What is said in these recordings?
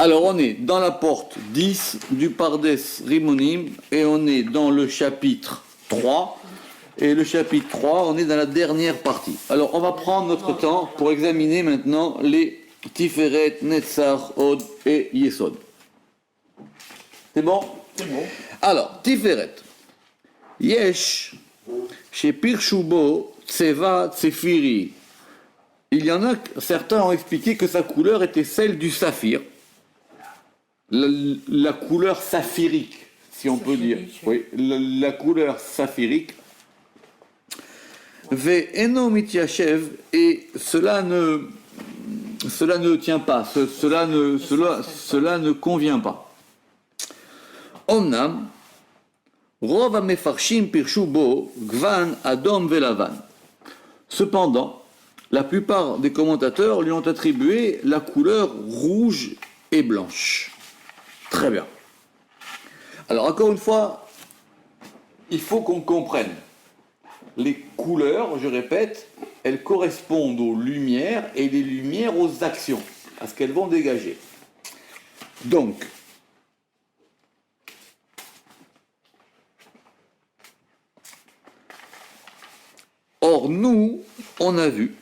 Alors, on est dans la porte 10 du Pardes Rimonim et on est dans le chapitre 3. Et le chapitre 3, on est dans la dernière partie. Alors, on va prendre notre temps pour examiner maintenant les Tiferet, Netzach, Od et Yesod. C'est bon? C'est bon. Alors, Tiferet. Yesh, chez Pirshubo, Tseva, Tsefiri. Il y en a, certains ont expliqué que sa couleur était celle du saphir. La couleur saphirique, si on peut dire. Oui, la couleur saphirique. Ve'eno mityashev, et cela ne tient pas, cela ne convient pas. Omnam, rov hamefarshim pirshu bo gvan adom velavan. Cependant, la plupart des commentateurs lui ont attribué la couleur rouge et blanche. Très bien. Alors encore une fois, il faut qu'on comprenne. Les couleurs, je répète, elles correspondent aux lumières et les lumières aux actions, à ce qu'elles vont dégager. Donc, or nous, on a vu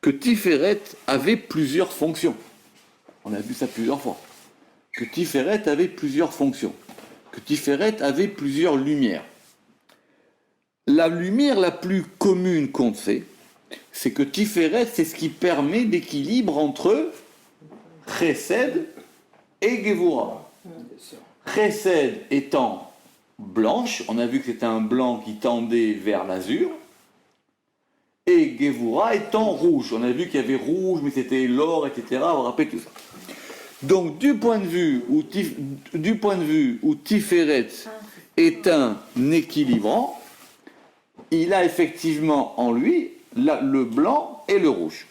que Tiferet avait plusieurs fonctions. On a vu ça plusieurs fois. Que Tiferet avait plusieurs fonctions. Que Tiferet avait plusieurs lumières. La lumière la plus commune qu'on sait, c'est que Tiferet, c'est ce qui permet l'équilibre entre Chesed et Gevura. Chesed étant blanche, on a vu que c'était un blanc qui tendait vers l'azur, et Gevura étant rouge. On a vu qu'il y avait rouge, mais c'était l'or, etc. On rappelle tout ça. Donc, du point de vue où Tiferet est un équilibrant, il a effectivement en lui le blanc et le rouge.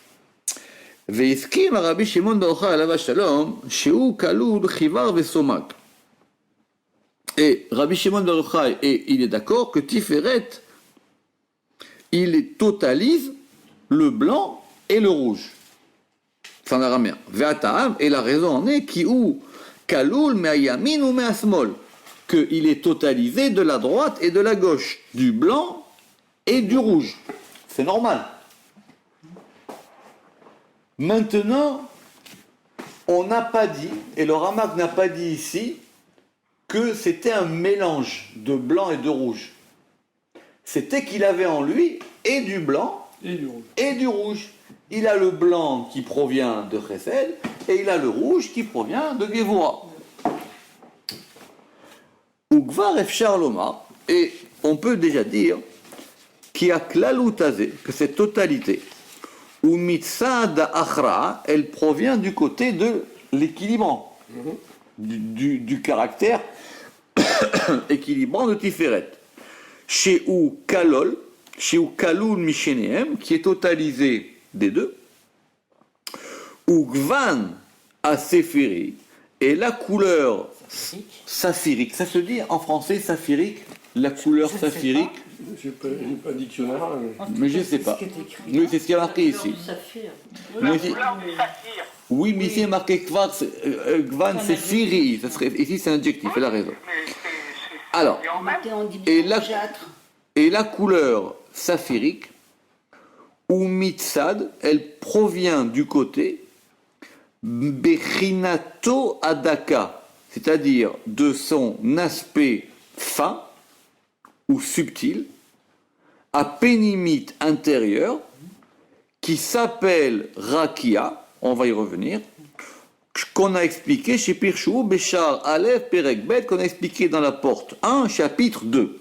Veiskim Rabbi Shimon bar Yochai alav shalom sheu kalul chivar vesomag. Et Rabbi Shimon bar Yochai, et il est d'accord que Tiferet, il totalise le blanc et le rouge. C'est en araméen. Ve'ata'am, et la raison en est qui ou kalul me'ayamin ou me'asmol, qu'il est totalisé de la droite et de la gauche, du blanc et du rouge. C'est normal. Maintenant, on n'a pas dit, et le Ramak n'a pas dit ici, que c'était un mélange de blanc et de rouge. C'était qu'il avait en lui et du blanc et du rouge. Il a le blanc qui provient de Chesed et il a le rouge qui provient de Gevura. Ugvar efshar lomar, et on peut déjà dire qu'il y a klaloutazé, que cette totalité, ou mitzad achra, elle provient du côté de l'équilibrant, du caractère équilibrant de Tiferet. Chez ou kalol, chez ou kalul mishenehem, qui est totalisé des deux, ou gvan à séphiri, et la couleur saphirique. Ça se dit en français saphirique, la couleur saphirique. Je n'ai pas de dictionnaire. Mais je ne sais pas. Oui, c'est ce qui est marqué ici. Mais ici, oui, mais ici il est marqué gvan séphiri. Ici c'est un adjectif, elle a raison. Alors, et la couleur saphirique, ou mitzad, elle provient du côté bechinato adaka, c'est-à-dire de son aspect fin ou subtil, à pénimite intérieur, qui s'appelle rakia, on va y revenir, qu'on a expliqué chez Pirshu, Béchar, Aleph, Perek Bet, qu'on a expliqué dans la porte 1, chapitre 2.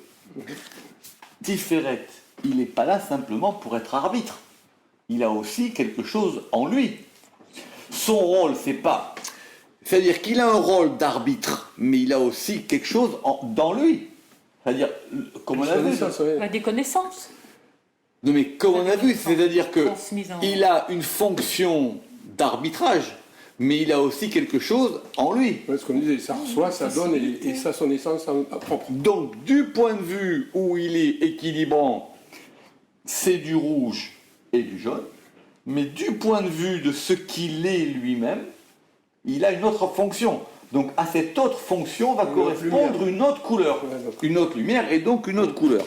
Tiferet, il n'est pas là simplement pour être arbitre. Il a aussi quelque chose en lui. Son rôle, c'est pas... C'est-à-dire qu'il a un rôle d'arbitre, mais il a aussi quelque chose dans lui. C'est-à-dire, comme on a vu... Des connaissances. Non mais comme on a vu, c'est-à-dire qu'il a une fonction d'arbitrage, mais il a aussi quelque chose en lui. Ouais, ce qu'on disait, ça reçoit, ça donne, et ça son essence propre. Donc, du point de vue où il est équilibrant, c'est du rouge et du jaune, mais du point de vue de ce qu'il est lui-même, il a une autre fonction. Donc à cette autre fonction va Une autre correspondre lumière. une autre couleur. Ouais, d'accord. Une autre lumière et donc une autre couleur.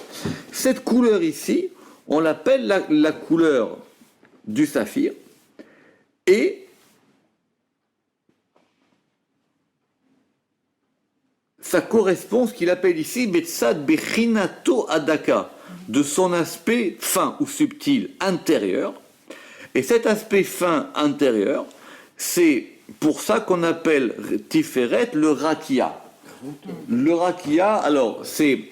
Cette couleur ici, on l'appelle la couleur du saphir. Et ça correspond à ce qu'il appelle ici Betsad Bechinato Adaka, de son aspect fin ou subtil intérieur. Et cet aspect fin intérieur, c'est pour ça qu'on appelle Tiferet le Rakia. Le Rakia, alors c'est.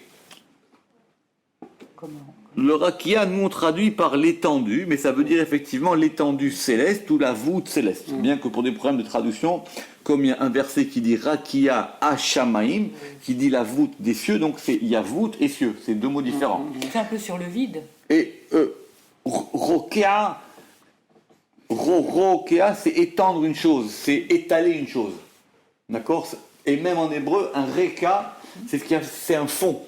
Le Rakia, nous on traduit par l'étendue, mais ça veut dire effectivement l'étendue céleste ou la voûte céleste. Bien que pour des problèmes de traduction, comme il y a un verset qui dit Rakia Hashamaim, qui dit la voûte des cieux, donc il y a voûte et cieux, c'est deux mots différents. C'est un peu sur le vide. Et Rokea, Rokea, c'est étendre une chose, c'est étaler une chose. D'accord? Et même en hébreu, un Reka, c'est un fond.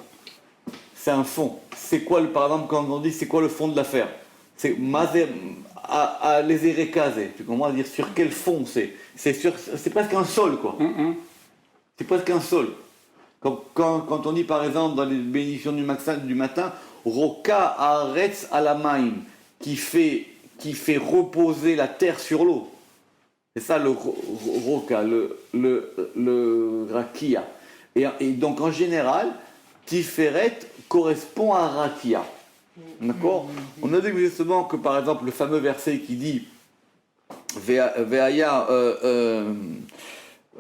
C'est un fond. C'est quoi, par exemple, quand on dit c'est quoi le fond de l'affaire? C'est les Erekaze. Tu comprends? Dire sur quel fond c'est? C'est presque un sol, quoi. C'est presque un sol. Quand on dit par exemple dans les bénédictions du matin, Roka Haaretz Alamaim, qui fait reposer la terre sur l'eau. C'est ça le Roka, le Rakia. Et donc en général, Tiferet correspond à Rakia. D'accord? On a dit justement que par exemple le fameux verset qui dit Veaya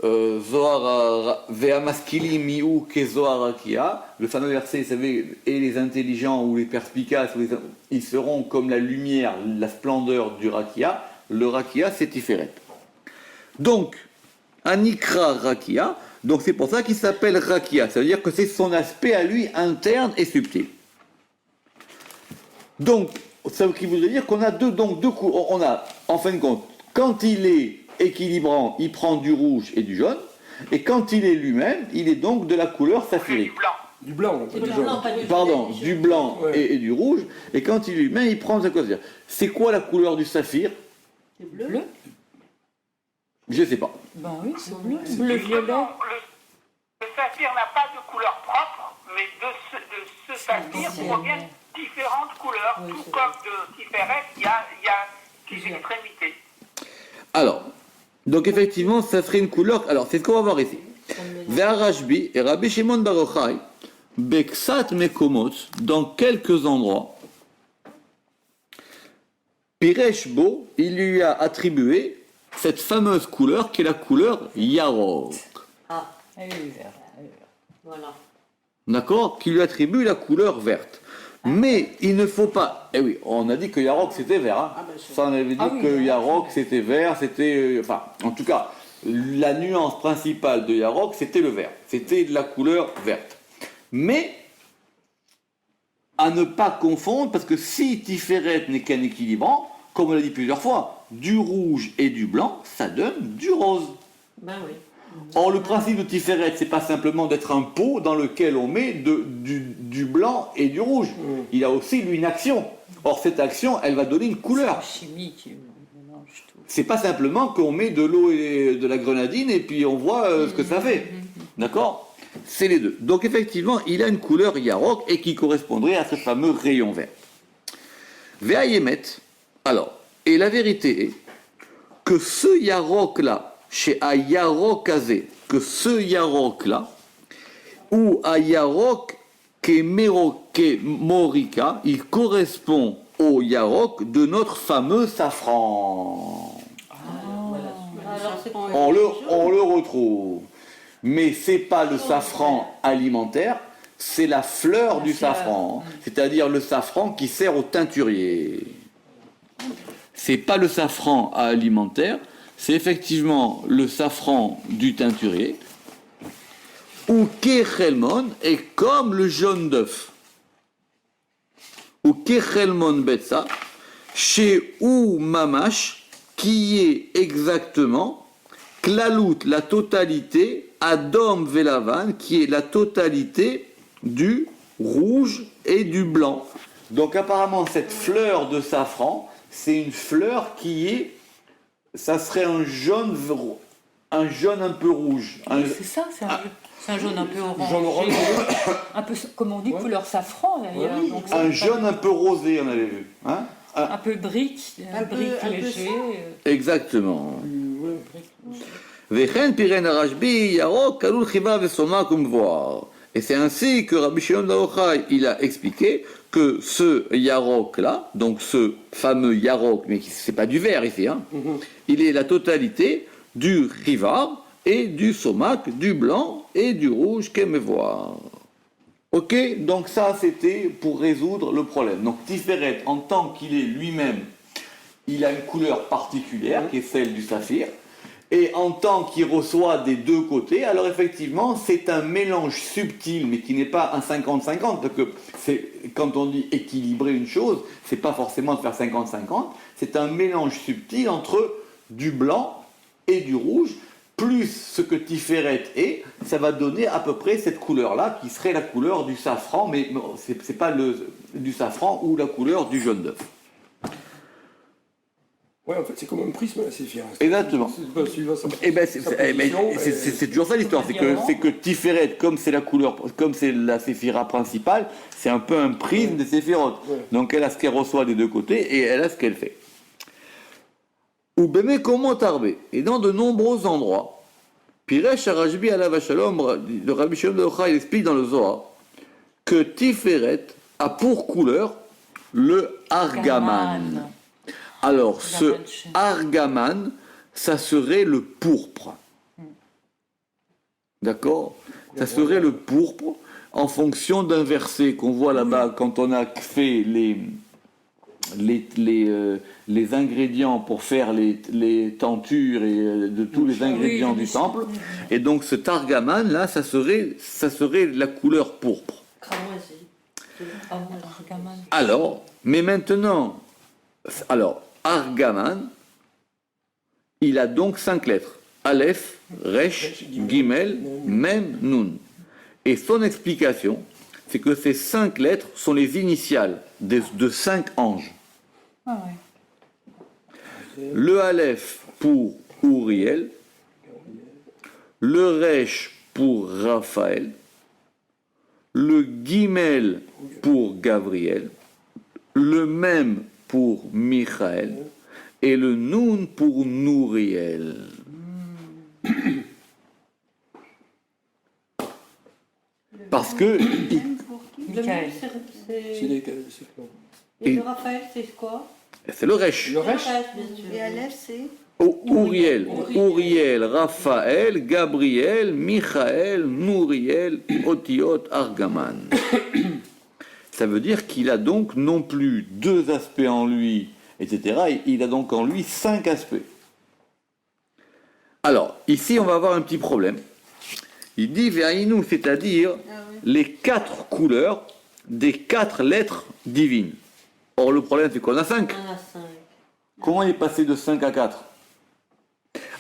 Zohar Ve'amaskili miu ke Zohar Rakia, le fameux verset, vous savez, et les intelligents ou les perspicaces, ils seront comme la lumière, la splendeur du Rakia. Le Rakia, c'est Tiferet. Donc, Anikra Rakia, donc c'est pour ça qu'il s'appelle Rakia, ça veut dire que c'est son aspect à lui interne et subtil. Donc, ça voudrait dire qu'on a deux couleurs. On a, en fin de compte, quand il est équilibrant, il prend du rouge et du jaune, et quand il est lui-même, il est donc de la couleur saphirique. Du blanc, pas du jaune. Pardon, du blanc Ouais. et du rouge, et quand il est lui-même, il prend de la couleur. C'est quoi la couleur du saphir? Bleu. Je sais pas. Ben oui, c'est bleu. Bleu violet. Le saphir n'a pas de couleur propre, mais de ce saphir proviennent différentes couleurs, Oui, tout c'est comme de Tiferet, il y a des extrémités. Alors, donc effectivement, ça serait une couleur. Alors, c'est ce qu'on va voir ici. Vers Rashbi et Rabbi Shimon Bar Yochai, Beksat Mekomot, dans quelques endroits, Piresh Bo, il lui a attribué cette fameuse couleur qui est la couleur Yarok. Ah, elle est verte. Voilà. D'accord? Qui lui attribue la couleur verte. Mais il ne faut pas. Eh oui, on a dit que Yarok c'était vert. Hein. Ça, on avait dit que Yarok c'était vert, c'était. Enfin, en tout cas, la nuance principale de Yarok c'était le vert. C'était de la couleur verte. Mais, à ne pas confondre, parce que si Tiferet n'est qu'un équilibrant, comme on l'a dit plusieurs fois, du rouge et du blanc, ça donne du rose. Ben oui. Or, le principe de Tiferet, c'est pas simplement d'être un pot dans lequel on met du blanc et du rouge. Il a aussi, lui, une action. Or, cette action, elle va donner une couleur. Chimie qui mélange tout. C'est pas simplement qu'on met de l'eau et de la grenadine et puis on voit ce que ça fait. D'accord? C'est les deux. Donc, effectivement, il a une couleur Yarok et qui correspondrait à ce fameux rayon vert. Ve'ayemet. Alors, et la vérité est que ce Yarok-là, chez Ayarok Azé, que ce Yarok-là, ou Ayarok Morika, il correspond au Yarok de notre fameux safran. Alors, c'est pour On le retrouve. Mais c'est pas le safran alimentaire, c'est la fleur du safran, c'est-à-dire le safran qui sert au teinturier. C'est pas le safran alimentaire, c'est effectivement le safran du teinturier, ou Kechelmon est comme le jaune d'œuf, ou Kechelmon Betsa, chez ou Mamash, qui est exactement Klalout, la totalité, Adom Velavan, qui est la totalité du rouge et du blanc. Donc apparemment cette fleur de safran, c'est une fleur qui est, ça serait un jaune un jaune un peu rouge. C'est ça, c'est un jaune un peu orange. Jaune orange. Un peu, comme on dit, couleur safran d'ailleurs. Oui. Donc, c'est Un pas jaune mal. un peu rosé, on avait vu. Hein. Un peu brique, un peu- brique un peu léger. Exactement. Ouais. וכן פירן הרשב"י ירוק כלול חיבה וסומק ומבואר. Et c'est ainsi que Rabbi Shimon bar Yochai, il a expliqué que ce yarok là, donc ce fameux yarok, mais c'est pas du vert ici, hein, il est la totalité du chivar et du somak, du blanc et du rouge qu'aimevoir. Ok, donc ça c'était pour résoudre le problème. Donc Tiferet, en tant qu'il est lui-même, il a une couleur particulière qui est celle du saphir. Et en tant qu'il reçoit des deux côtés, alors effectivement, c'est un mélange subtil, mais qui n'est pas un 50-50, parce que quand on dit équilibrer une chose, c'est pas forcément de faire 50-50, c'est un mélange subtil entre du blanc et du rouge, plus ce que Tiferet est, ça va donner à peu près cette couleur-là, qui serait la couleur du safran, mais c'est pas du safran ou la couleur du jaune d'œuf. Ouais, en fait, c'est comme un prisme, la séphira. Exactement. Eh ben, c'est c'est toujours ça l'histoire, c'est que Tiferet, comme c'est la couleur, comme c'est la séphira principale, c'est un peu un prisme des séphirotes. Ouais. Donc elle a ce qu'elle reçoit des deux côtés et elle a ce qu'elle fait. Ou Beme comment Tarbé, et dans de nombreux endroits, Piresh Arashbi Alav Shalom, le Rabbi Shimon bar Yochai, il explique dans le Zohar que Tiferet a pour couleur le argaman. Alors, ce argaman, ça serait le pourpre. D'accord? Ça serait le pourpre en fonction d'un verset qu'on voit là-bas quand on a fait les ingrédients pour faire les tentures et de tous les ingrédients du temple. Et donc, ce argaman, là, ça serait la couleur pourpre. Argaman. Alors, mais maintenant, Argaman, il a donc 5 lettres. Aleph, Resh, Gimel, Mem, Nun. Et son explication, c'est que ces 5 lettres sont les initiales de 5 anges. Ah ouais. Le Aleph pour Uriel, le Resh pour Raphaël, le Gimel pour Gabriel, le Mem pour Michael et le Nun pour Nouriel. Parce que Michael. Et le Raphaël, c'est quoi? c'est le Resh. Le Resh, bien sûr. Et Aleph, c'est Uriel, Raphaël, Gabriel, Michael, Nouriel, Otiot, Argaman. Ça veut dire qu'il a donc non plus 2 aspects en lui, etc. Il a donc en lui 5 aspects. Alors, ici, on va avoir un petit problème. Il dit Ve'aïnou, c'est-à-dire les 4 couleurs des 4 lettres divines. Or, le problème, c'est qu'on a 5. On a 5. Comment il est passé de 5 à 4?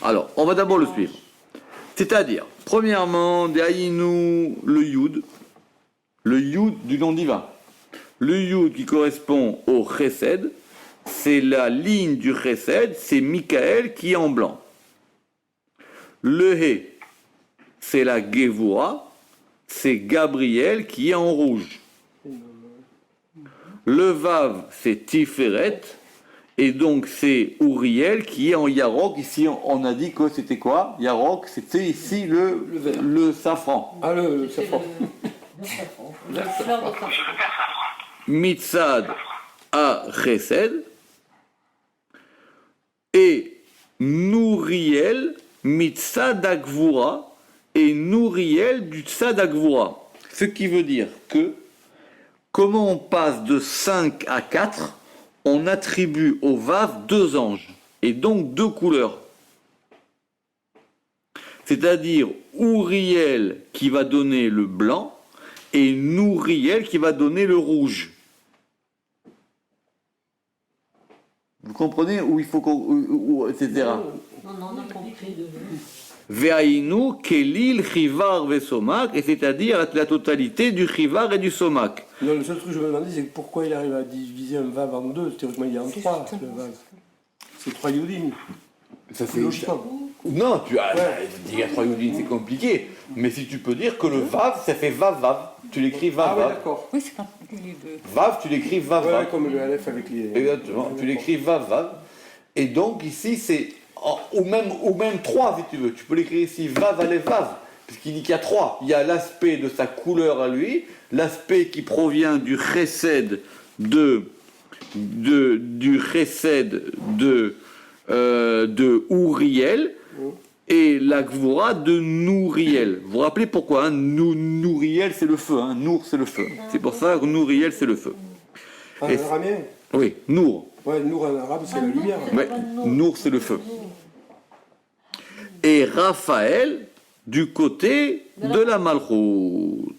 Alors, on va d'abord le suivre. C'est-à-dire, premièrement, Ve'aïnou, le Yud du nom divin. Le Yud qui correspond au Chesed, c'est la ligne du Chesed, c'est Michael qui est en blanc. Le He, c'est la Gevura, c'est Gabriel qui est en rouge. Le Vav, c'est Tiferet, et donc c'est Uriel qui est en Yarok. Ici, on a dit que c'était quoi? Yarok, c'était ici le safran. ah, le safran. La fleur de safran. Mitzad à Chesed et Nouriel Mitzad Agvura et Nouriel du Tzad Agvura. Ce qui veut dire que comment on passe de 5 à 4, on attribue au Vav 2 anges et donc 2 couleurs. C'est-à-dire Uriel qui va donner le blanc et Nouriel qui va donner le rouge. Vous comprenez où il faut etc. Non, on a compris. Ve'aïnou kelil chivar ve'somak, et c'est-à-dire la totalité du chivar et du somak. Non, le seul truc que je me demandais, c'est pourquoi il arrive à diviser un vav en 2. Théoriquement, il y a en 3, le vav. C'est 3 yodim. Ça c'est Logiquement. Non, tu as Ouais. il y a 3 Youdin, c'est compliqué. Mais si tu peux dire que le Vav, ça fait Vav Vav. Tu l'écris Vav Ah ouais, Vav. d'accord. Oui, c'est quand les deux. Vav, tu l'écris Vav Ouais, Vav. comme le Aleph avec les... Exactement, tu l'écris Vav Vav. Et donc ici, c'est. Ou même 3 si tu veux. Tu peux l'écrire ici Vav Aleph Vav. Puisqu'il dit qu'il y a 3. Il y a l'aspect de sa couleur à lui, l'aspect qui provient du chesed du chesed de Ouriel et la Gvura de Nouriel. Vous vous rappelez pourquoi hein Nouriel c'est le feu, hein Nour c'est le feu. C'est pour ça que Nouriel c'est le feu. En Et- araméen. Oui, Nour. Ouais, Nour en arabe, c'est la lumière. Ouais, Nour c'est le feu. Et Raphaël du côté de la Malchoute.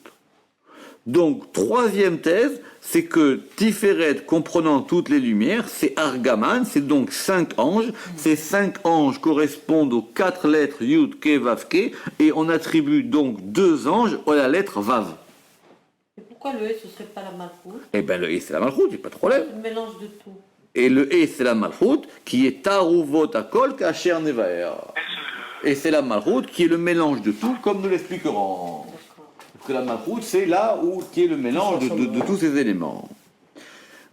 Donc, troisième thèse, c'est que Tiferet, comprenant toutes les lumières, c'est Argaman, c'est donc 5 anges. Ces 5 anges correspondent aux 4 lettres Yud, Ke, Vav, Ke, et on attribue donc 2 anges à la lettre Vav. Et pourquoi le E, ce serait pas la malchoute? Eh bien, le E, c'est la Malchoute, il n'y a pas de problème. Un mélange de tout. Et le E, c'est la Malchoute, qui est Taruvot Akol Kacher Nevaer. Et c'est la Malchoute qui est le mélange de tout, comme nous l'expliquerons. Parce que la Malchoute, c'est là où qui est le mélange de tous ces éléments.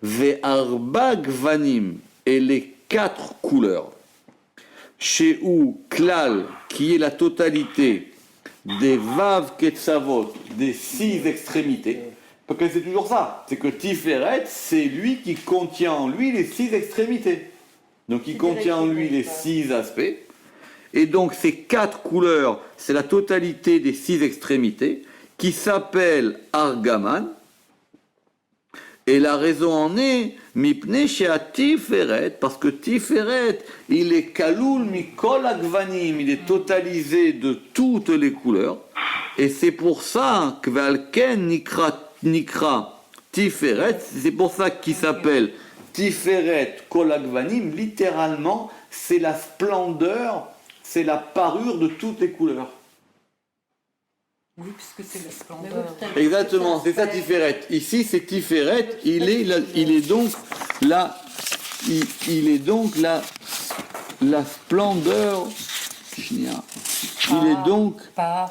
Ve'arba gvanim, et les 4 couleurs. Chez où Klal, qui est la totalité des Vav Ketzavot, des 6 extrémités. Parce que c'est toujours ça. C'est que Tiferet, c'est lui qui contient en lui les 6 extrémités. Donc il contient en lui les 6 aspects. Et donc ces 4 couleurs, c'est la totalité des 6 extrémités, qui s'appelle Argaman. Et la raison en est, Mipne Shea Tiferet, parce que Tiferet, il est Kaloul Mikol Agvanim, il est totalisé de toutes les couleurs. Et c'est pour ça que Valken Nikra Tiferet, c'est pour ça qu'il s'appelle Tiferet Kol Agvanim, littéralement, c'est la splendeur, c'est la parure de toutes les couleurs. Oui, puisque c'est la Mais splendeur. oui, putain, Exactement, c'est ça Tiferet. Ici, c'est Tiferet, il est donc la splendeur. Il est donc,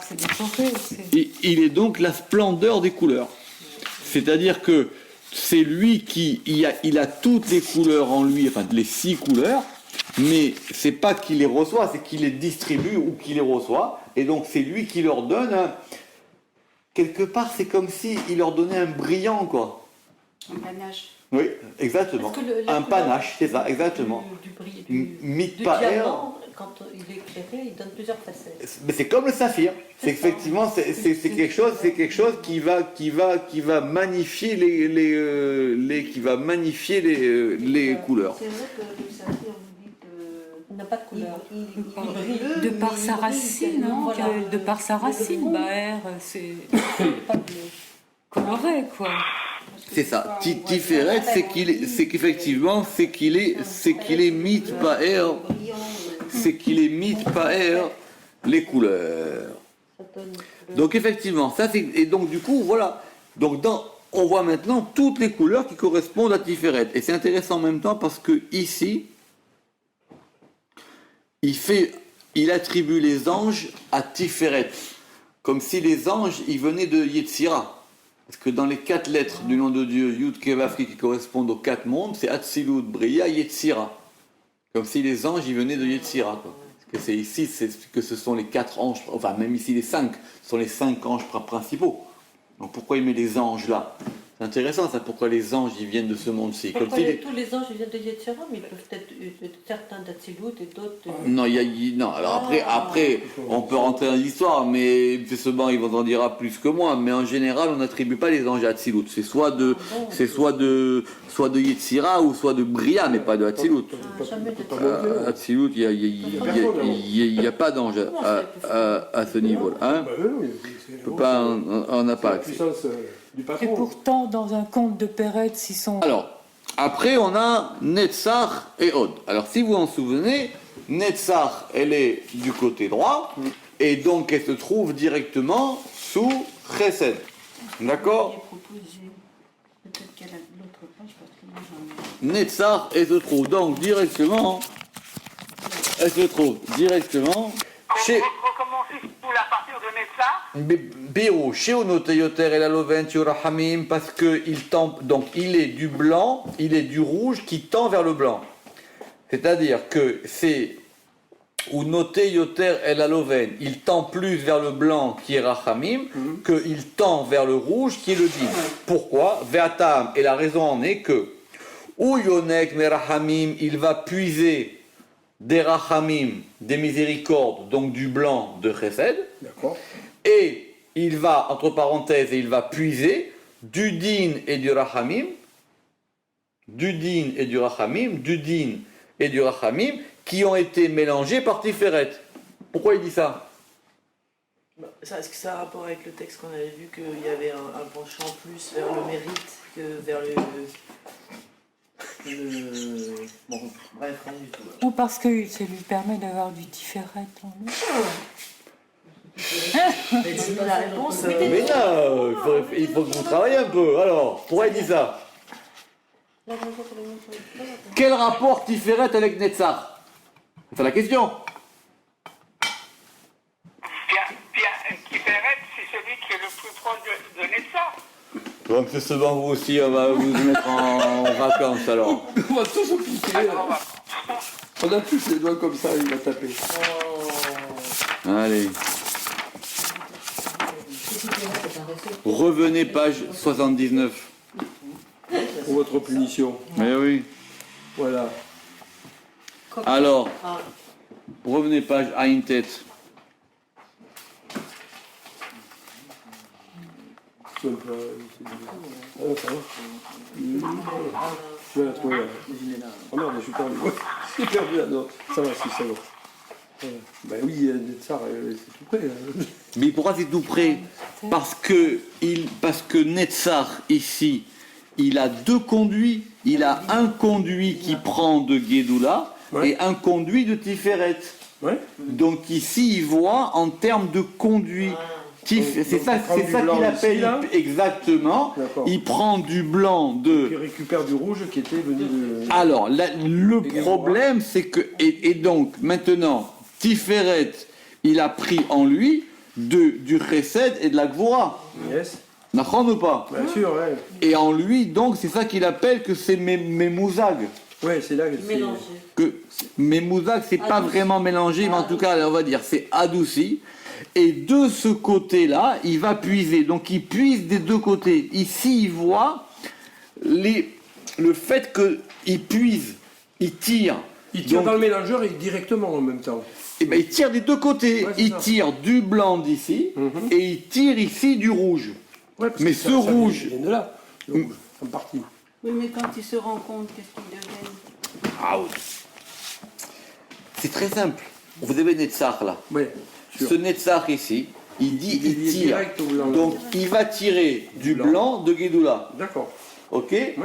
C'est décoré. il est donc la splendeur des couleurs. C'est-à-dire que c'est lui qui, il a toutes les couleurs en lui, enfin les 6 couleurs, mais c'est pas qu'il les reçoit, c'est qu'il les distribue ou qu'il les reçoit, et donc c'est lui qui leur donne quelque part, c'est comme si il leur donnait un brillant, quoi. Un panache. Oui, exactement. Parce que la Un couleur panache, c'est ça, exactement. Du diamant, quand il est éclairé, il donne plusieurs facettes. Mais c'est comme le saphir. C'est effectivement, c'est quelque chose qui va magnifier les couleurs. C'est vrai que le saphir, vous dites. Il n'a pas de couleur. Il brille. De par sa racine, hein, Voilà. de par sa racine, Baer, c'est Pas bleu. coloré, quoi. C'est ça. Tiferet, c'est qu'effectivement, c'est qu'il est mythe paer, c'est qu'il est mythe paer les couleurs. Ça donne bleu. Donc effectivement, ça c'est, et donc du coup voilà. Donc on voit maintenant toutes les couleurs qui correspondent à Tiferet. Et c'est intéressant en même temps parce que ici, il attribue les anges à Tiferet, comme si les anges ils venaient de Yetzira. Parce que dans les 4 lettres du nom de Dieu, Yud, Ke, Vav, Ke, qui correspondent aux 4 mondes, c'est Atzilut, Bria, Yetzira. Comme si les anges ils venaient de Yetzira, quoi. Parce que c'est ici que ce sont les 4 anges, enfin même ici les 5, ce sont les 5 anges principaux. Donc pourquoi il met les anges là? C'est intéressant ça, pourquoi les anges ils viennent de ce monde-ci. Comme Pourquoi si tous les anges viennent de Yetzirah, mais ils peuvent être certains d'Atsilut et d'autres. Non, non, alors après, on peut rentrer dans l'histoire, mais justement, ils vont en dire plus que moi, mais en général, on n'attribue pas les anges à Atzilut. C'est soit de Yetzira ou soit de Bria, mais pas de Atzilut. Jamais de Atzilut, il n'y a pas d'ange à ce niveau-là. Hein? Bah, oui, On n'a pas la accès. puissance du Et patron. pourtant, dans un conte de Peretz, ils sont... Alors, après, on a Netzach et Od. Alors, si vous en souvenez, Netzach, elle est du côté droit, et donc elle se trouve directement sous Chesed. D'accord? Peut-être qu'elle a l'autre page parce que moi j'en ai. Netzach, elle se trouve donc directement elle se trouve directement chez Recommencez pour la partir de Netza. Béo, chez Onote Yoter et la Loven, Rahamim, parce que donc il est du blanc, il est du rouge qui tend vers le blanc. C'est-à-dire que c'est Unote Yoter et la Loven, il tend plus vers le blanc qui est Rahamim, qu'il tend vers le rouge qui est le din. Pourquoi? Ve'atam, et la raison en est que ou Yonek Merahamim, il va puiser des Rachamim, des miséricordes, donc du blanc de Chesed, D'accord. et il va, entre parenthèses, il va puiser du din et du Rachamim, du din et du Rachamim, du din et du Rachamim, qui ont été mélangés par Tiferet. Pourquoi il dit ça? Est-ce que ça a un rapport avec le texte qu'on avait vu qu'il y avait un penchant plus vers le mérite que vers le... Bon, bref, rien du tout. Ou parce que ça lui permet d'avoir du Tiferet en lui. Mais c'est pas la réponse. Mais là, il faut que vous travaillez un peu. Alors, pourquoi il dit ça? Quel rapport Tiferet avec Netzach? C'est la question. Tiferet, c'est celui qui est le plus proche de Netza. Donc c'est souvent vous aussi, on va vous mettre en vacances alors. On va tous se piquer. Là. On a tous les doigts comme ça, il va taper. Allez. Revenez page 79. Pour votre punition. Mais oui. Voilà. Alors, revenez page Aïn tête. Ah, ça va. Je vais la trouver là. Oh merde, je suis perdu. Je suis perdu là. Non, ça va, si, ça va. Voilà. Ben oui, Netzar, c'est tout près. Là. Mais pourquoi c'est tout près? Parce que Netzach, ici, il a deux conduits. Il a un conduit qui prend de Gédoula et un conduit de Tiferet. Ouais. Donc ici, il voit en termes de conduit. C'est ça qu'il appelle exactement. D'accord. Il prend du blanc Il de. récupère du rouge qui était venu de. Alors, le problème, c'est que. Et donc, maintenant, Tiferet, il a pris en lui du Chesed et de la Gvura. Yes. D'accord ou pas? Bien sûr, ouais. Et en lui, donc, c'est ça qu'il appelle que c'est Mémouzag. Ouais, c'est là que c'est. Mélangé. Que Mémouzag, c'est pas Adouci. vraiment mélangé, mais en tout cas, on va dire, c'est adouci. Et de ce côté-là, il va puiser. Donc, il puise des deux côtés. Ici, il voit le fait qu'il puise, il tire. Il tire Donc, dans le mélangeur et directement en même temps. eh ben, il tire des deux côtés. Ouais, c'est Il ça. tire du blanc d'ici et il tire ici du rouge. Ouais, parce Mais que ce rouge- vient de là. Le rouge, en partie. Oui, mais quand il se rend compte, qu'est-ce qu'il devient? Ah oui. C'est très simple. Vous avez Netzach là. Ouais, sûr. Ce Netzach ici, il dit, Il est il lié tire. direct au blanc, là. Donc il va tirer du blanc. blanc de Gédoula. D'accord. Ok? Ouais.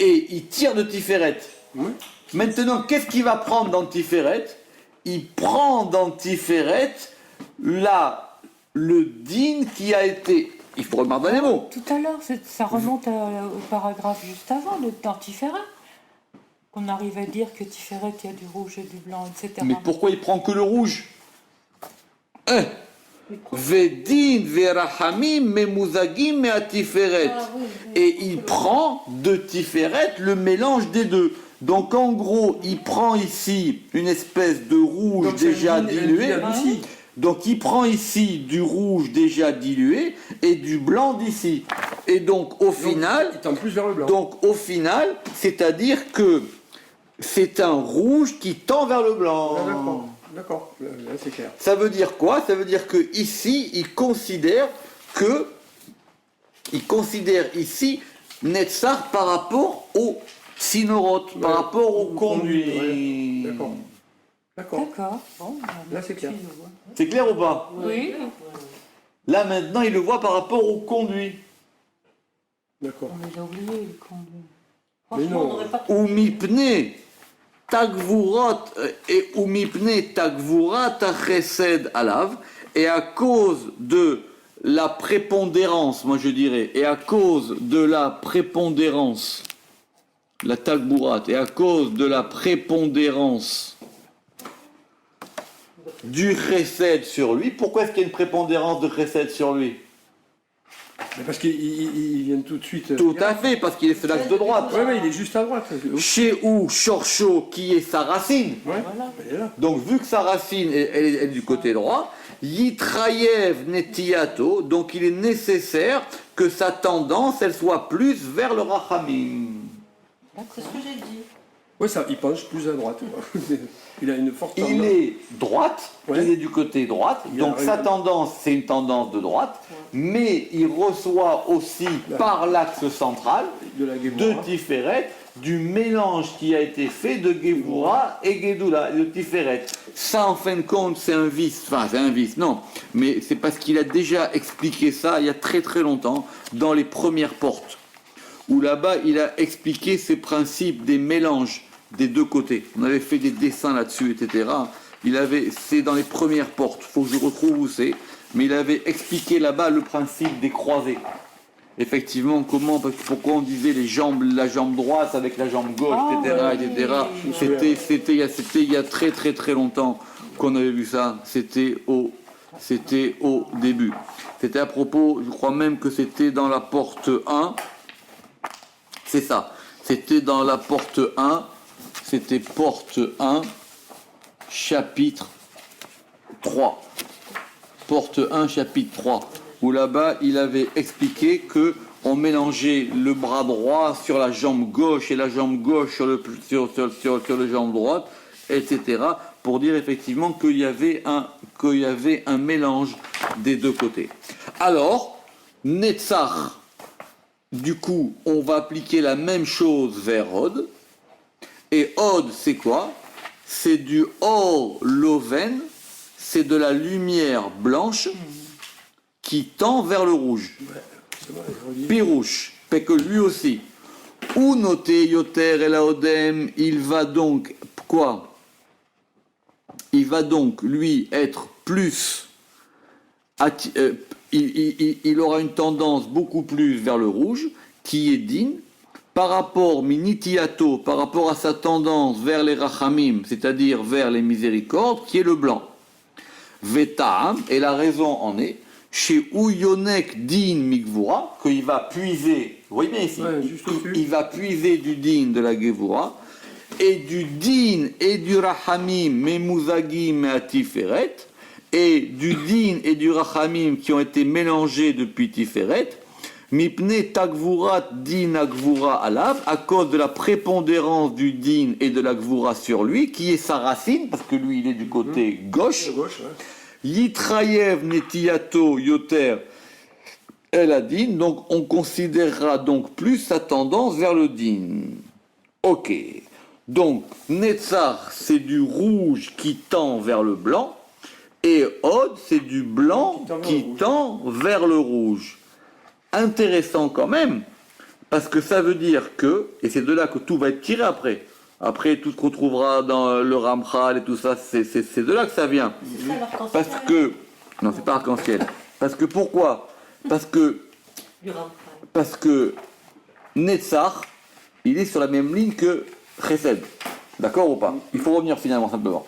Et il tire de Tiferet. Ouais. Maintenant, qu'est-ce qu'il va prendre dans Tiferet? Il prend dans Tiferet le din qui a été. Il faut remarquer les mots. Tout à l'heure, ça remonte au paragraphe juste avant, dans Tiferet. Qu'on arrive à dire que Tiferet, il y a du rouge et du blanc, etc. Mais pourquoi il prend que le rouge? Vedin verahamim memuzagim me'atiferet. Et il prend de Tiferet le mélange des deux. Donc en gros, il prend ici une espèce de rouge Donc, c'est déjà un din dilué. adouci. Donc il prend ici du rouge déjà dilué et du blanc d'ici. Et donc au final, Il tend plus vers le blanc. c'est-à-dire que c'est un rouge qui tend vers le blanc. Ah, d'accord. D'accord. Là, c'est clair. Ça veut dire quoi? Ça veut dire que ici, il considère ici Netzach par rapport au Sinorot, par rapport au conduit. Ouais. D'accord. D'accord. D'accord. Bon, Là, c'est clair. C'est clair ou pas? Oui. Là maintenant, il le voit par rapport au conduit. D'accord. On les a oubliés, les conduits. Mais Franchement, on non. n'aurait pas Umipne tagvurot et umipne tagvurat chesed alav, et à cause de la prépondérance, moi je dirais, et à cause de la prépondérance, la tagburat, et à cause de la prépondérance du chesed sur lui. Pourquoi est-ce qu'il y a une prépondérance de chesed sur lui? Mais parce qu'ils viennent tout de suite. Tout à fait, parce qu'il est sur l'axe de droite. Ouais, il est juste à droite. Chez où Shorcho, qui est sa racine. Ouais, il est là. Donc, vu que sa racine elle est du côté droit, Yitrayev Netiyato, donc il est nécessaire que sa tendance, elle soit plus vers le Rachamim. C'est ce que j'ai dit. Ouais, ça, il penche plus à droite. Il a une forte tendance. Il est droite, Ouais. il est du côté droite, Il a donc raison. sa tendance, c'est une tendance de droite, mais il reçoit aussi par l'axe central de la de Guémoura. Tiferet du mélange qui a été fait de Gevura et Gedula, de Tiferet. Ça, en fin de compte, c'est un vice, enfin, c'est un vice, non, mais c'est parce qu'il a déjà expliqué ça il y a très très longtemps dans les premières portes, où là-bas, il a expliqué ces principes des mélanges des deux côtés. On avait fait des dessins là-dessus, etc. C'est dans les premières portes, il faut que je retrouve où c'est, mais il avait expliqué là-bas le principe des croisés. Effectivement, pourquoi on disait la jambe droite avec la jambe gauche, etc. C'était il y a très très très longtemps qu'on avait vu ça. C'était au début. C'était à propos, je crois même que c'était dans la porte 1. C'est ça. C'était dans la porte 1. C'était porte 1, chapitre 3. Porte 1, chapitre 3. Où là-bas, il avait expliqué que on mélangeait le bras droit sur la jambe gauche et la jambe gauche sur le jambe droite, etc. Pour dire effectivement qu'il y avait un mélange des deux côtés. Alors, Netzach, du coup, on va appliquer la même chose vers Od. Et Od, c'est quoi? C'est du Or Loven, c'est de la lumière blanche qui tend vers le rouge. Pirouche, fait que lui aussi. Ou noté Yoter et Laodem, il va donc quoi? Il va donc lui être plus. Il aura une tendance beaucoup plus vers le rouge, qui est din, par rapport minitiato, par rapport à sa tendance vers les rachamim, c'est-à-dire vers les miséricordes, qui est le blanc. Vetaam, et la raison en est, chez Ouyonek din mikvura, qu'il va puiser, vous voyez bien ici, il va puiser du din de la gevura, et du din et du rachamim, memuzagim et atiferet, et du din et du rachamim qui ont été mélangés depuis Tiferet, mipne tagvurat din agvura alav, à cause de la prépondérance du din et de la gvura sur lui, qui est sa racine, parce que lui il est du côté gauche. Yitrayev netiyato yoter el adin, donc on considérera donc plus sa tendance vers le din. Ok. Donc Netzach c'est du rouge qui tend vers le blanc, et Od c'est du blanc qui tend vers le rouge. Intéressant quand même, parce que ça veut dire que, et c'est de là que tout va être tiré après. Après, tout ce qu'on trouvera dans le Ramchal et tout ça, c'est de là que ça vient. Parce que... Non, c'est pas arc-en-ciel. Parce que pourquoi? Parce que Netzach, il est sur la même ligne que Chesed. D'accord ou pas? Il faut revenir finalement, simplement.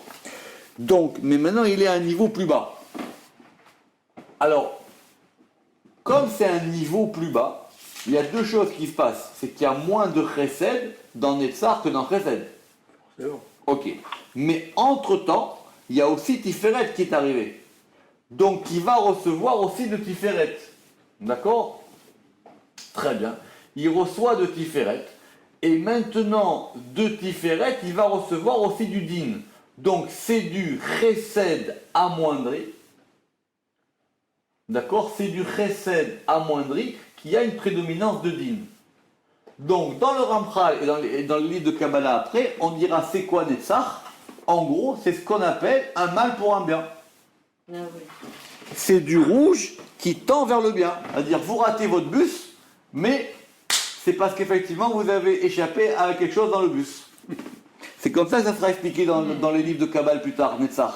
Donc, mais maintenant, il est à un niveau plus bas. Alors, comme c'est un niveau plus bas, il y a deux choses qui se passent. C'est qu'il y a moins de Chesed dans Netzach que dans Chesed. C'est bon. Ok. Mais entre-temps, il y a aussi Tiferet qui est arrivé. Donc, il va recevoir aussi de Tiferet. D'accord? Très bien. Il reçoit de Tiferet. Et maintenant, de Tiferet, il va recevoir aussi du Din. Donc, c'est du Chesed amoindri. D'accord? C'est du Chesed amoindri qui a une prédominance de Din. Donc, dans le Ramchal et dans le livre de Kabbalah après, on dira c'est quoi Netzach? En gros, c'est ce qu'on appelle un mal pour un bien. Ah oui. C'est du rouge qui tend vers le bien. C'est-à-dire, vous ratez votre bus, mais c'est parce qu'effectivement, vous avez échappé à quelque chose dans le bus. C'est comme ça que ça sera expliqué dans les livres de Kabbalah plus tard, Netzach.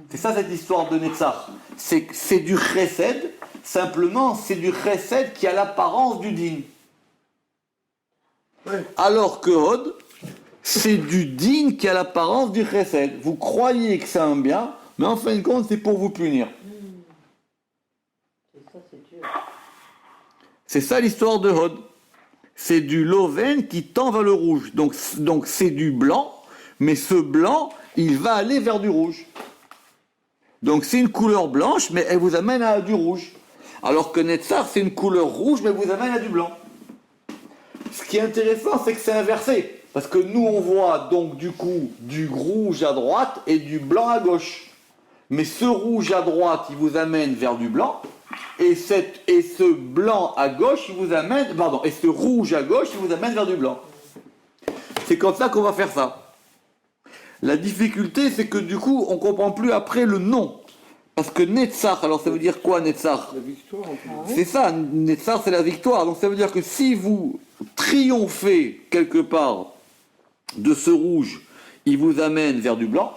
C'est ça cette histoire de Netzach. C'est du Chesed, simplement c'est du Chesed qui a l'apparence du Din. Ouais. Alors que Od, c'est du Din qui a l'apparence du Chesed. Vous croyez que c'est un bien, Mais en fin de compte, c'est pour vous punir. C'est ça, c'est dur. C'est ça l'histoire de Hod. C'est du Loven qui tend vers le rouge. Donc c'est du blanc, mais ce blanc, il va aller vers du rouge. Donc c'est une couleur blanche, mais elle vous amène à du rouge. Alors que Netzar, c'est une couleur rouge, mais elle vous amène à du blanc. Ce qui est intéressant, c'est que c'est inversé. Parce que nous, on voit donc du coup du rouge à droite et du blanc à gauche. Mais ce rouge à droite, il vous amène vers du blanc. Et ce blanc à gauche, il vous amène... Pardon, et ce rouge à gauche, il vous amène vers du blanc. C'est comme ça qu'on va faire ça. La difficulté, c'est que du coup, on ne comprend plus après le nom. Parce que Netzar, alors ça veut dire quoi Netzar? La victoire, en fait. C'est ça, Netzar, c'est la victoire. Donc ça veut dire que si vous triomphez quelque part de ce rouge, il vous amène vers du blanc.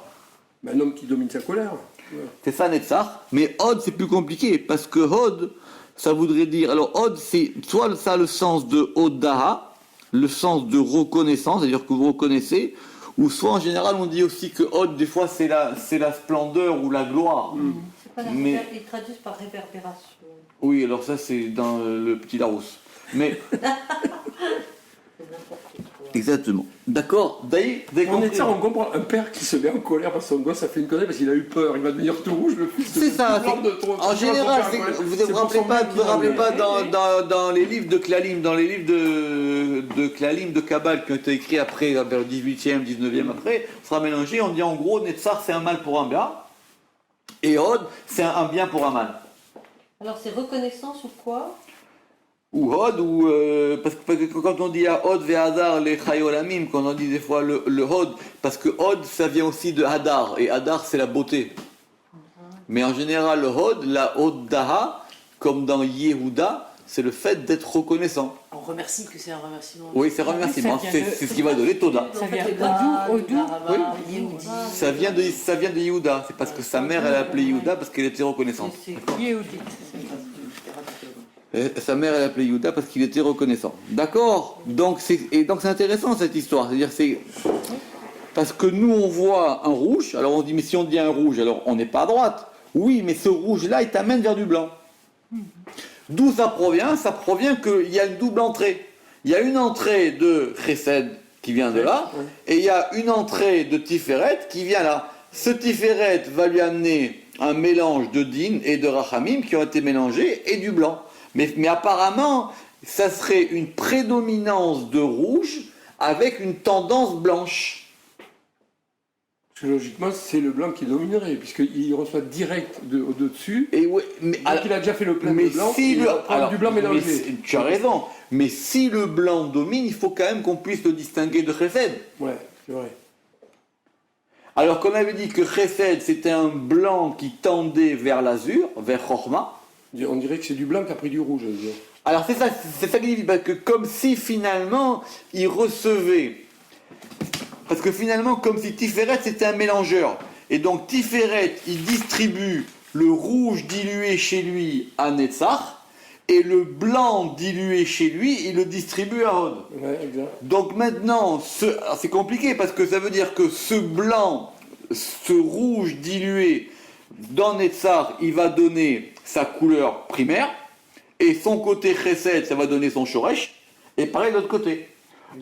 Un homme qui domine sa colère. Ouais. C'est ça Netzar. Mais Hod, c'est plus compliqué. Parce que Hod, ça voudrait dire... Alors Hod, c'est soit ça a le sens de Hodaha, le sens de reconnaissance, c'est-à-dire que vous reconnaissez, ou soit en général on dit aussi que Hod, des fois, c'est la splendeur ou la gloire. C'est pas la Mais- Ils traduisent par réverbération. Oui, alors ça c'est dans le Petit Larousse. Mais C'est n'importe quoi. exactement. D'accord. D'ailleurs, vous avez On est compris. de ça, on comprend un père qui se met en colère parce que son gosse a fait une connerie parce qu'il a eu peur, il va devenir tout rouge, le fils. C'est ça. Blanc de trop. En général, Son père, vous ne c'est vous pour rappelez son pas, mec vous qui vous rappelez va- pas dans les livres de Klalim, dans les livres de Klalim, de Kabbale qui ont été écrits après, vers le 18e, 19e après, on sera mélangé. On dit en gros, Netzar c'est un mal pour un bien, et Hod c'est un bien pour un mal. Alors c'est reconnaissance ou quoi? Ou Hod, ou parce que quand on dit à Hod ve Hadar les Chayolamim, quand on dit des fois le Hod, parce que Hod ça vient aussi de Hadar, et Hadar c'est la beauté. Mais en général, le Hod, la Hoddaha, comme dans Yehuda, c'est le fait d'être reconnaissant. On remercie que c'est un remerciement. Oui, c'est remerciement, ça vient de- c'est ce qui va donner Toda. Ça vient Toda, d'Odou, Toda, Oui. Yehudi. Ça vient de Yehuda, c'est parce que sa mère elle a appelé Yehuda parce qu'elle était reconnaissante. Yehudit. Sa mère elle a appelé Yehuda parce qu'il était reconnaissant. D'accord. Donc c'est intéressant cette histoire, c'est-à-dire c'est parce que nous on voit un rouge, alors on dit mais si on dit un rouge, alors on n'est pas à droite. Oui, mais ce rouge-là, il t'amène vers du blanc. D'où ça provient? Ça provient qu'il y a une double entrée. Il y a une entrée de Chesed qui vient de là, et il y a une entrée de Tiferet qui vient là. Ce Tiferet va lui amener un mélange de Din et de Rachamim qui ont été mélangés, et du blanc. Mais apparemment, ça serait une prédominance de rouge avec une tendance blanche. Parce que logiquement, c'est le blanc qui dominerait, puisqu'il reçoit direct au-dessus. Et ouais, mais, Donc il a déjà fait le plein mais de blanc, si il va prendre du blanc mélangé. tu as raison, mais si le blanc domine, il faut quand même qu'on puisse le distinguer de Chesed. Ouais, c'est vrai. Alors qu'on avait dit que Chesed, c'était un blanc qui tendait vers l'azur, vers Chorma. On dirait que c'est du blanc qui a pris du rouge. Je veux dire. Alors c'est ça qu'il dit, parce que comme si finalement, il recevait... Parce que finalement, comme si Tiferet, c'était un mélangeur. Et donc Tiferet, il distribue le rouge dilué chez lui à Netzach, et le blanc dilué chez lui, il le distribue à Hod. Ouais, exact. Donc maintenant, alors c'est compliqué, parce que ça veut dire que ce blanc, ce rouge dilué dans Netzach, il va donner sa couleur primaire, et son côté Chesed, ça va donner son Shoresh, et pareil de l'autre côté.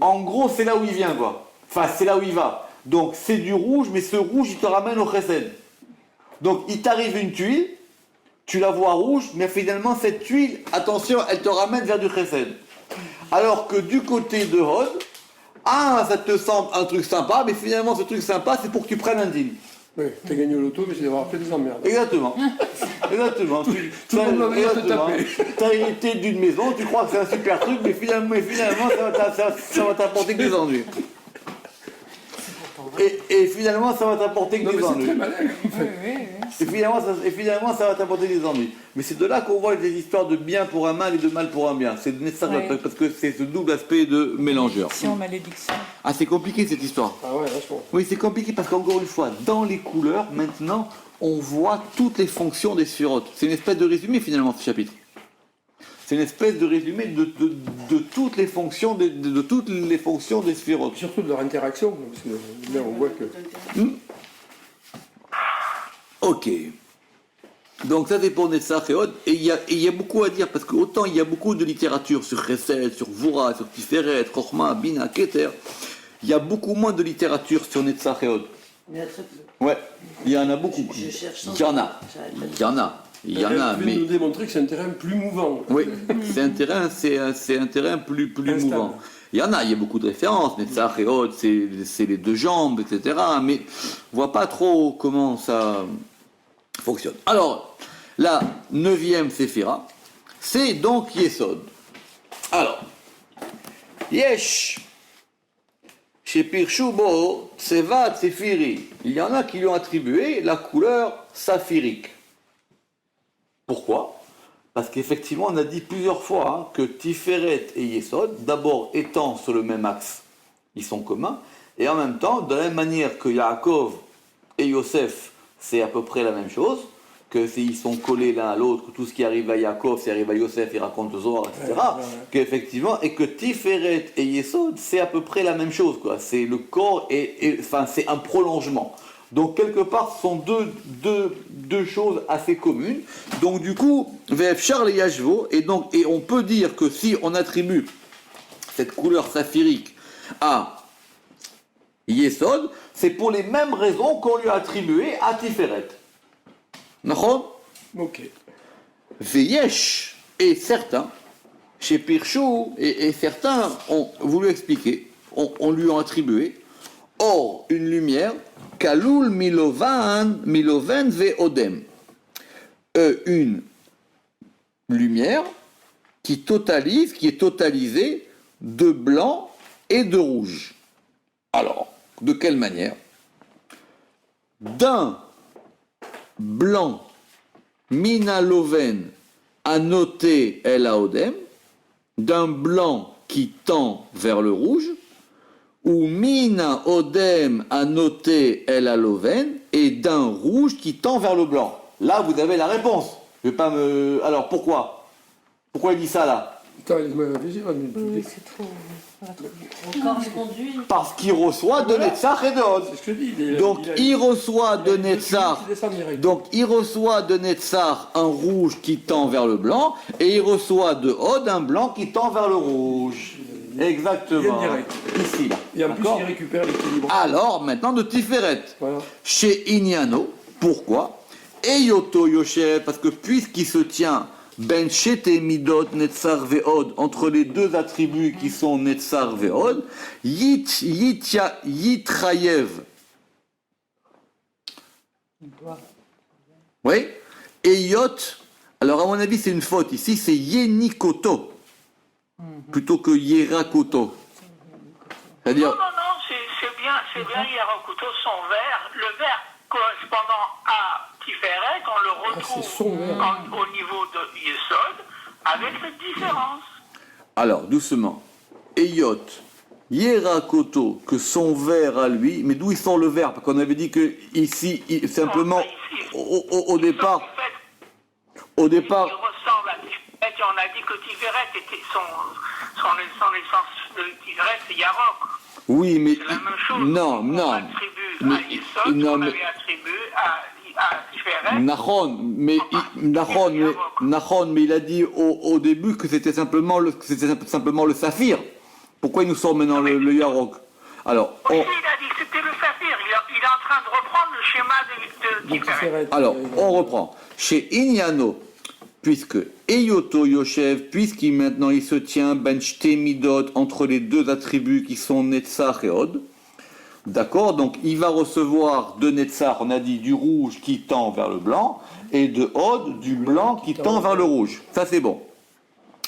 En gros, c'est là où il vient, quoi. Enfin, c'est là où il va. Donc, c'est du rouge, mais ce rouge, il te ramène au Chesed. Donc, il t'arrive une tuile, tu la vois rouge, mais finalement, cette tuile, attention, elle te ramène vers du Chesed. Alors que du côté de Hod, ça te semble un truc sympa, mais finalement, ce truc sympa, c'est pour que tu prennes un deal. Oui, t'as gagné au loto, mais c'est d'avoir fait des emmerdes. Exactement. Exactement. Tout le monde va venir te taper. T'as hérité d'une maison, tu crois que c'est un super truc, mais finalement ça va t'apporter que des ennuis. Et finalement, ça va t'apporter que Non, mais des c'est ennuis. très malin. En fait. Et finalement, ça va t'apporter des ennuis. Mais c'est de là qu'on voit des histoires de bien pour un mal et de mal pour un bien. C'est nécessaire Ouais. parce que c'est ce double aspect de mélangeur. Malédiction. Ah, c'est compliqué cette histoire. Ah ouais, vachement. Oui, c'est compliqué parce qu'encore une fois, dans les couleurs, maintenant, on voit toutes les fonctions des sphérotes. C'est une espèce de résumé finalement ce chapitre. C'est une espèce de résumé de toutes les fonctions de toutes les fonctions des sphérotes. Surtout de leur interaction, parce que là on voit que. Ok. Donc ça c'est pour Netzach et Hod, et il y a beaucoup à dire, parce que autant il y a beaucoup de littérature sur Chesed, sur Vura, sur Tiferet, Chochma, Bina, Keter, il y a beaucoup moins de littérature sur Netzach et Hod. Il y en a très peu. Ouais, il y en a beaucoup. Je cherche sans Il y en a, j'arrête pas de- il y en a, Tu viens mais de nous démontrer que c'est un terrain plus mouvant. oui, c'est un terrain plus mouvant. Il y a beaucoup de références, Netzach et Hod, c'est les deux jambes, etc. Mais on voit pas trop comment ça fonctionne. Alors, la 9e séphira, c'est donc Yesod. Alors, Yesh, chez Pirshubo, Tseva Tsefiri. Il y en a qui lui ont attribué la couleur saphirique. Pourquoi ? Parce qu'effectivement, on a dit plusieurs fois que Tiferet et Yesod, d'abord étant sur le même axe, ils sont communs, et en même temps, de la même manière que Yaakov et Yosef, c'est à peu près la même chose, que s'ils sont collés l'un à l'autre, tout ce qui arrive à Yaakov, ça arrive à Yosef, il raconte le Zohar, etc. Qu'effectivement, et que Tiferet et Yesod, c'est à peu près la même chose, quoi. C'est le corps, enfin, c'est un prolongement. Donc, quelque part, ce sont deux choses assez communes. Donc, du coup, VF Charles et Yashvo, et on peut dire que si on attribue cette couleur saphirique à Yesod, c'est pour les mêmes raisons qu'on lui a attribué à Tiferet. D'accord ? Ok. Veyesh, et certains, chez Pirchou, et certains ont voulu expliquer, on lui a attribué, or, une lumière, Kaloul Miloven Ve Odem. Une lumière qui est totalisée de blanc et de rouge. Alors, de quelle manière ? D'un blanc Mina Loven annoté El Odem, d'un blanc qui tend vers le rouge, ou Mina Odem annoté El Aloven, et d'un rouge qui tend vers le blanc. Là, vous avez la réponse. Je vais pas me. Alors, pourquoi ? Pourquoi il dit ça là ? Attends, laisse-moi réfléchir. Oui, c'est trop. ça va trop vite. Encore conduit. Parce qu'il reçoit de Netzach et de Hod. C'est ce que je dis. Donc, il reçoit de Netzach. Il descend direct. Donc, il reçoit de Netzach un rouge qui tend vers le blanc, et il reçoit de Hod un blanc qui tend vers le rouge. Exactement. Il vient direct. Ici, là. Et en plus, D'accord ? il récupère l'équilibre. Alors, maintenant, de Tiferet. Voilà. Chez Inyano, pourquoi ? Eyoto Yoshev, parce que puisqu'il se tient Ben Shete Midot Netzar Ve'od, entre les deux attributs qui sont Netzar Ve'od, Yitrayev. Oui ? Eyot, alors à mon avis c'est une faute ici, c'est Yenikoto, plutôt que Yerakoto. C'est-à-dire, Non, c'est bien Hierakoto, son verre. Le verre correspondant à Tiferet, on le c'est son retrouve verre. au niveau de Yesod, avec cette différence. alors doucement, Eyot, Yerakoto, que son verre à lui, mais d'où il sort le verre ? Parce qu'on avait dit que ici, simplement, au départ, Il ressemble à Tiferet, et on a dit que Tiferet était son essence de Tiferet, c'est Yarok. oui, mais C'est la même chose. non, On attribue à Yesod, non, on mais avait attribué à Tiferet. Nachon, mais il a dit au début que c'était simplement le saphir. Pourquoi il nous sort maintenant le Yarok ? Alors, Aussi, il a dit que c'était le saphir. Il est en train de reprendre le schéma de Tiferet. Alors, on reprend. Chez Inyano, puisque Eyoto Yoshev, maintenant il se tient Ben Shte Midot entre les deux attributs qui sont Netzach et Hod, d'accord, donc il va recevoir de Netzach, on a dit du rouge qui tend vers le blanc, et de Hod du blanc qui tend vers le rouge. Ça c'est bon.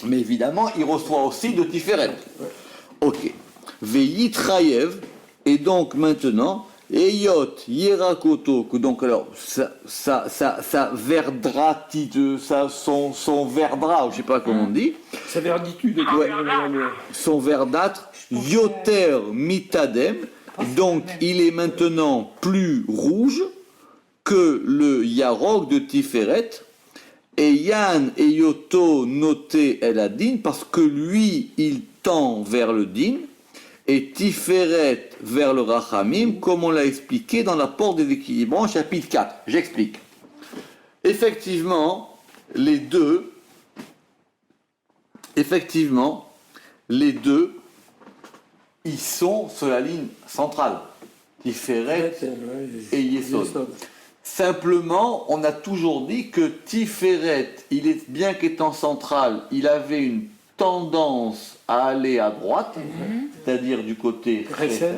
Mais évidemment, il reçoit aussi de Tiferet. Ok. Veyitrayev, et donc maintenant, Eyot, Yerakoto, que donc alors, ça verdratide, ça, son verdra, je sais pas comment on dit, Sa verditude. Ouais. son verdâtre, Yoter Mitadem, donc il est maintenant plus rouge que le Yarok de Tiferet, et Yann et Yoto noté El Adin, parce que lui, il tend vers le din, et Tiferet vers le Rachamim, comme on l'a expliqué dans la porte des équilibrants, chapitre 4. J'explique. effectivement, les deux, ils sont sur la ligne centrale, Tiferet et Yesod. Simplement, on a toujours dit que Tiferet, bien qu'étant central, il avait une tendance à aller à droite, c'est-à-dire du côté Chesed,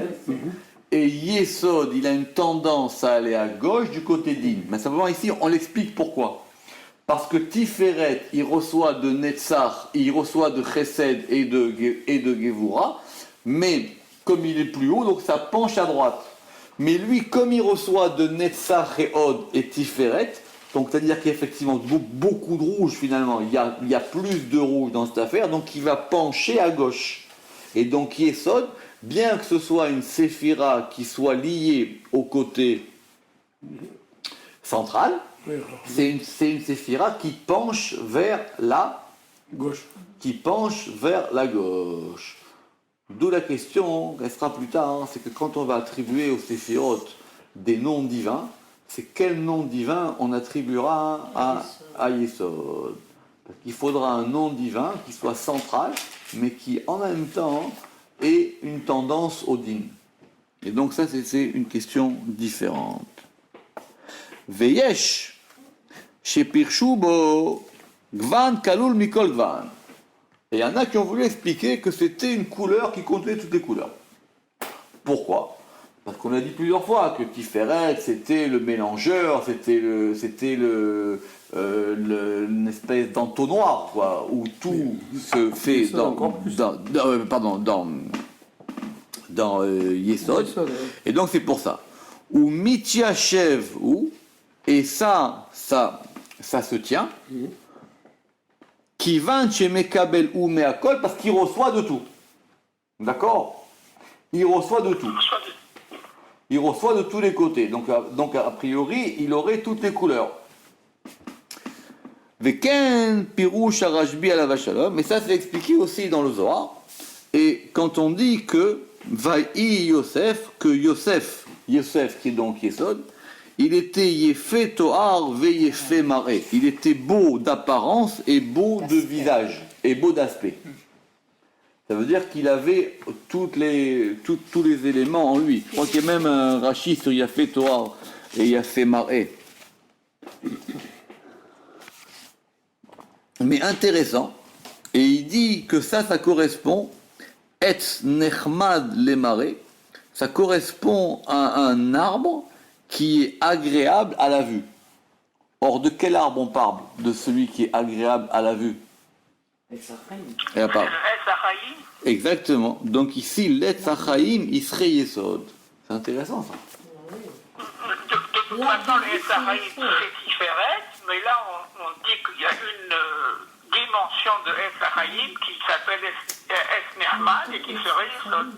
et Yesod, il a une tendance à aller à gauche du côté Din. Mais simplement ici, on l'explique pourquoi. Parce que Tiferet, il reçoit de Netzach, il reçoit de Chesed et de Gevura, mais comme il est plus haut, donc ça penche à droite. Mais lui, comme il reçoit de Netzach et Od et Tiferet, donc c'est-à-dire qu'il y a effectivement beaucoup de rouge finalement, il y a plus de rouge dans cette affaire, donc il va pencher à gauche. Et donc Yesod, bien que ce soit une séphira qui soit liée au côté central, c'est une séphira qui penche vers la gauche. D'où la question, elle sera plus tard, c'est que quand on va attribuer aux séphirot des noms divins, c'est quel nom divin on attribuera à Yesod. Parce qu'il faudra un nom divin qui soit central, mais qui en même temps ait une tendance au din. Et donc ça, c'est une question différente. Veyesh, chez Pirshubo, Gvan Kalul Mikol Gvan. Et il y en a qui ont voulu expliquer que c'était une couleur qui contenait toutes les couleurs. Pourquoi ? Parce qu'on a dit plusieurs fois que Tiferet, c'était le mélangeur, c'était une espèce d'entonnoir, quoi, où tout se fait dans Yesod. Et donc c'est pour ça. Ou Mityachev, et ça se tient. Qui va chez Mekabel ou Meakol parce qu'il reçoit de tout. D'accord ? Il reçoit de tout. Il reçoit de tous les côtés. Donc a priori, il aurait toutes les couleurs. Veken Pirouche Arashbi Alav Shalom, mais ça c'est expliqué aussi dans le Zohar. Et quand on dit que Vaï Yosef, que Yosef qui est donc Yesod, il était Yefé Toar ve Yefé Maré. Il était beau d'apparence et beau de visage, et beau d'aspect. Ça veut dire qu'il avait tous les éléments en lui. Je crois qu'il y a même un Rashi sur Yefé Toar et Yefé Maré. Mais intéressant, et il dit que ça correspond, Etz Nechmad le Maré, ça correspond à un arbre qui est agréable à la vue. Or, de quel arbre on parle ? De celui qui est agréable à la vue. Et à part. Exactement. Donc ici, l'Etz Hachaim, il serait Yesod. C'est intéressant ça. De toute façon, les Sahaïm, c'est Tiferet, mais là, on dit qu'il y a une dimension de Hachaim qui s'appelle Es Nehmad et qui serait Yesod.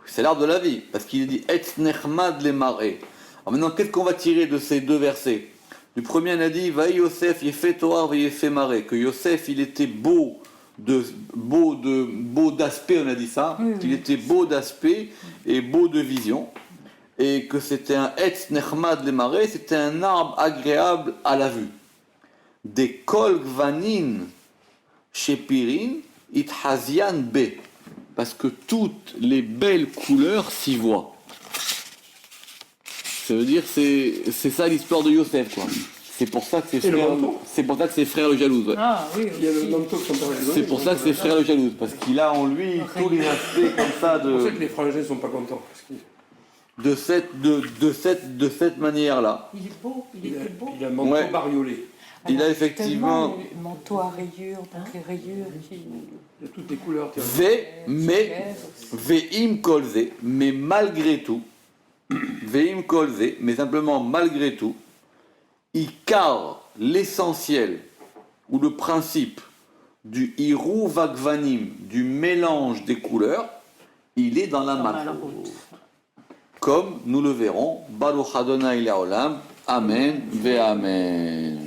C'est l'arbre de la vie, parce qu'il dit Etz Nechmad le Maré. Alors maintenant, qu'est-ce qu'on va tirer de ces deux versets ? Du premier, on a dit Vaï Yosef Yefé Toar ve Yefé Maré, que Yosef, il était beau d'aspect, on a dit ça, qu'il était beau d'aspect et beau de vision, et que c'était un Etz Nechmad le Maré, c'était un arbre agréable à la vue. Des Kol Gvanin Shepirin Ithazian B. Parce que toutes les belles couleurs s'y voient. Ça veut dire c'est ça l'histoire de Yosef, quoi. C'est pour ça que ses frères le jalousent. Ouais. Ah oui, Il y a le manteau qui sont pas jaloux. C'est pour ça que ses frères le jalousent, parce qu'il a en lui tous les aspects comme ça C'est pour ça que les frangins ne sont pas contents. de cette manière-là. Il est beau, il est plus beau. Il a un manteau bariolé. Il a effectivement Le manteau à rayures, donc les rayures qui. Il y a toutes les couleurs. Ve'im kolze, mais malgré tout, Ve'im kolze, mais simplement malgré tout, Ikar, l'essentiel, ou le principe du Hiru Vagvanim, du mélange des couleurs, il est dans la malchut. Comme nous le verrons, Baruch Adonai Le'olam, Amen, Ve'amen.